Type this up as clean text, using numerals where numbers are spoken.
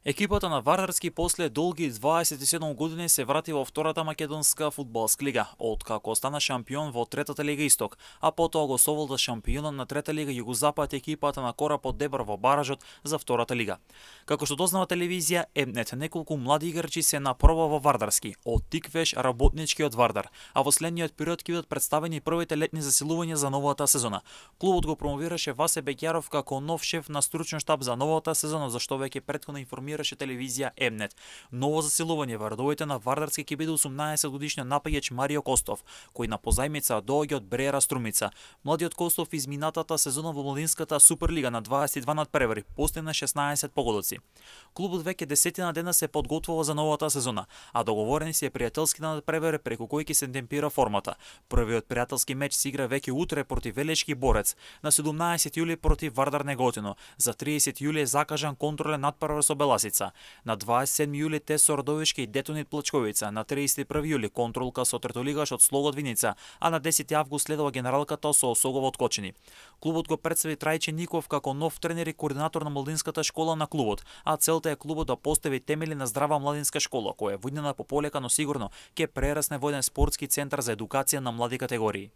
Екипата на Вардарски после долги 27 години се врати во втората македонска фудбалска лига, откако стана шампион во третата лига Исток, а потоа го соволда шампионот на трета лига Југозапад екипата на Корапот Дебар во баражот за втората лига. Како што дознава телевизија Емнет, неколку млади играчи се напроба во Вардарски, од Тиквеш работничкиот Вардар, а во следниот период ќе бидат представени првите летни засилувања за новата сезона. Клубот го промовираше Васе Беќаров како нов шеф на стручен штаб за новата сезона, за што веќе претходно информираше телевизија Емнет. Ново засилување во редовите на Вардарски ќе биде 18 годишниот напаѓач Марио Костов, кој на позајмица доаѓа од Бреера Струмица. Младиот Костов изминатата сезона во младинската Суперлига на 22 надпревари постигна 16 погодоци. Клубот веќе 10 дена се подготвува за новата сезона, а договорени се пријателски надпревари преку кој ќе се темпира формата. Првиот пријателски меч се игра веќе утре против Велешки Борец, на 17 јули против Вардар Неготино, за 30 јули е закажан контролен надпревар со Беласица. На 27 јули Тесо Родовишки и Детонит Плачковица, на 31 јули контролка со третолигаш од Слогот Виница, а на 10 август следува генералката со Осогов од Кочини. Клубот го представи Трајче Ников како нов тренер и координатор на младинската школа на клубот, а целта е клубот да постави темели на здрава младинска школа, која е воднена пополека, но сигурно ќе прерасне во еден спортски центар за едукација на млади категории.